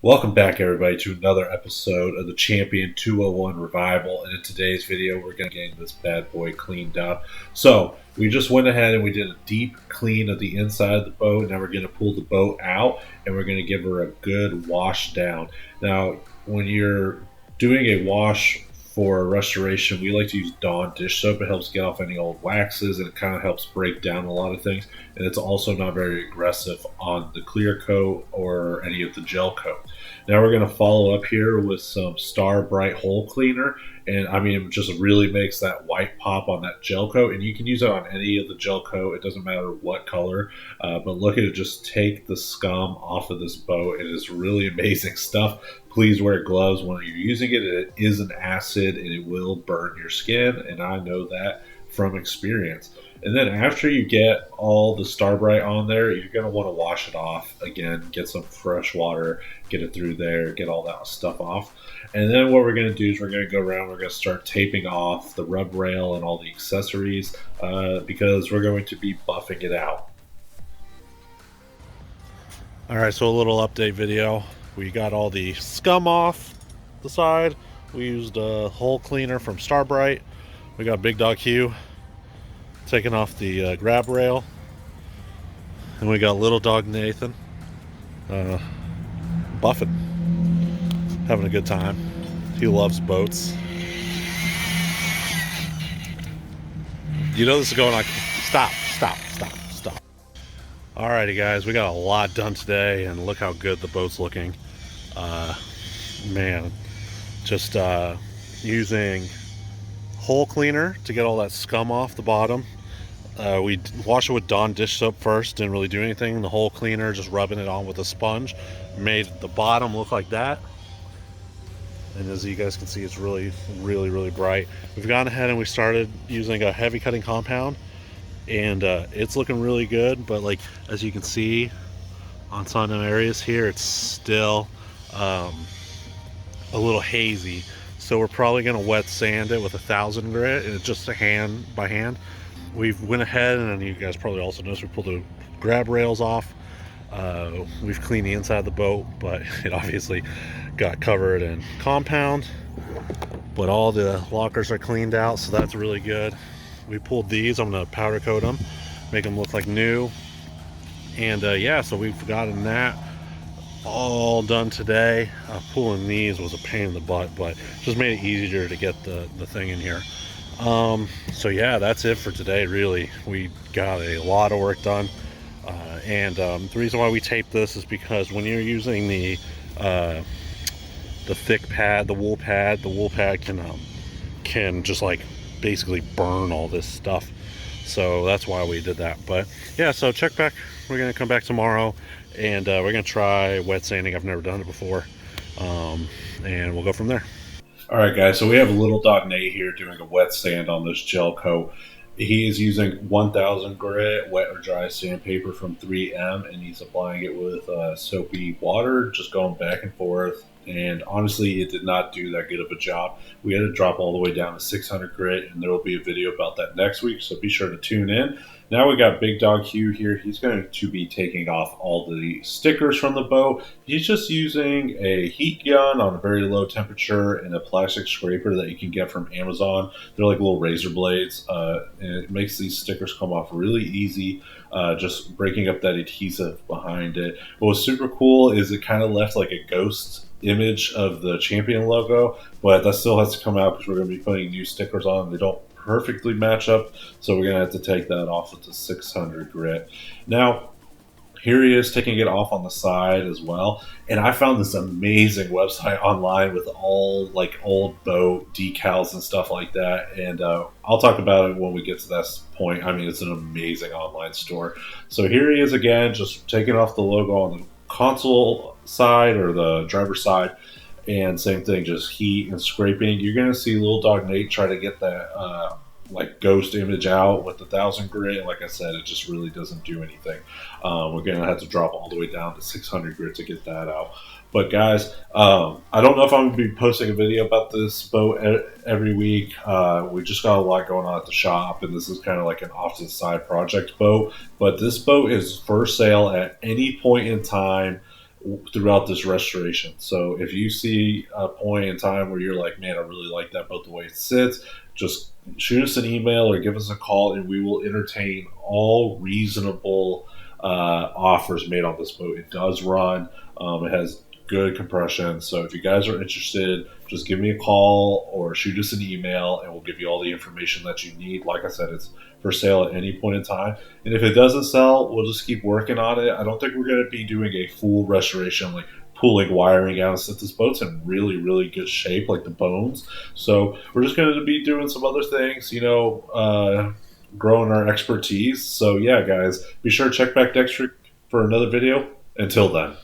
Welcome back, everybody, to another episode of the Champion 201 Revival. And in today's video, we're going to get this bad boy cleaned up. So we just went ahead and we did a deep clean of the inside of the boat. Now we're going to pull the boat out and we're going to give her a good wash down. Now, when you're doing a wash for restoration, we like to use Dawn dish soap. It helps get off any old waxes and it kind of helps break down a lot of things. And it's also not very aggressive on the clear coat or any of the gel coat. Now we're going to follow up here with some Star Bright Hole Cleaner. And I mean, it just really makes that white pop on that gel coat. And you can use it on any of the gel coat. It doesn't matter what color. But look at it, just take the scum off of this boat. It is really amazing stuff. Please wear gloves when you're using it. It is an acid and it will burn your skin. And I know that from experience. And then after you get all the Star Bright on there, you're going to want to wash it off again, get some fresh water, get it through there, get all that stuff off. And then what we're going to do is we're going to go around, we're going to start taping off the rub rail and all the accessories because we're going to be buffing it out. All right, so a little update video. We got all the scum off the side. We used a hole cleaner from Star Bright. We got Big Dog Hugh taking off the grab rail, and we got Little Dog Nathan buffing, having a good time. He loves boats. You know this is going on. Stop. Alrighty guys, we got a lot done today and look how good the boat's looking. Man, just using hole cleaner to get all that scum off the bottom. We wash it with Dawn dish soap first, didn't really do anything. The hole cleaner, just rubbing it on with a sponge, made the bottom look like that. And as you guys can see, it's really bright. We've gone ahead and we started using a heavy cutting compound, and it's looking really good. But like as you can see on some areas here, it's still a little hazy. So we're probably going to wet sand it with 1000 grit, and it's just by hand. We've went ahead, and you guys probably also noticed we pulled the grab rails off. We've cleaned the inside of the boat, but it obviously got covered in compound. But all the lockers are cleaned out, so that's really good. We pulled these. I'm going to powder coat them, make them look like new. And yeah, so we've gotten that all done today. Pulling these was a pain in the butt, but just made it easier to get the thing in here. So yeah, that's it for today. Really, we got a lot of work done, and the reason why we taped this is because when you're using the thick pad, the wool pad can just like basically burn all this stuff. So that's why we did that. But yeah, so check back. We're gonna come back tomorrow, and we're gonna try wet sanding. I've never done it before, and we'll go from there. All right, guys, so we have Little Dog Nate here doing a wet sand on this gel coat. He is using 1000 grit wet or dry sandpaper from 3M, and he's applying it with soapy water, just going back and forth. And honestly, it did not do that good of a job. We had to drop all the way down to 600 grit, and there will be a video about that next week, so be sure to tune in. Now we got Big Dog Hugh here. He's going to be taking off all the stickers from the boat. He's just using a heat gun on a very low temperature and a plastic scraper that you can get from Amazon. They're like little razor blades, and it makes these stickers come off really easy, just breaking up that adhesive behind it. What was super cool is it kind of left like a ghost image of the Champion logo, but that still has to come out because we're going to be putting new stickers on. They don't perfectly match up, so we're gonna have to take that off with the 600 grit. Now here he is taking it off on the side as well, and I found this amazing website online with all like old boat decals and stuff like that, and I'll talk about it when we get to that point. I mean, it's an amazing online store. So here he is again, just taking off the logo on the console side or the driver's side, and same thing, just heat and scraping. You're going to see Little Dog Nate try to get that like ghost image out with the 1,000 grit. Like I said, it just really doesn't do anything. We're gonna have to drop all the way down to 600 grit to get that out. But guys, I don't know if I'm gonna be posting a video about this boat every week. We just got a lot going on at the shop, and this is kind of like an off to the side project boat. But this boat is for sale at any point in time throughout this restoration. So if you see a point in time where you're like, man, I really like that boat the way it sits, just shoot us an email or give us a call, and we will entertain all reasonable offers made on this boat. It does run. It has good compression. So if you guys are interested, just give me a call or shoot us an email, and we'll give you all the information that you need. Like I said, it's for sale at any point in time. And if it doesn't sell, we'll just keep working on it. I don't think we're going to be doing a full restoration, like pulling wiring out, since this boat's in really, really good shape, like the bones. So we're just going to be doing some other things, growing our expertise. So yeah, guys, be sure to check back next week for another video. Until then.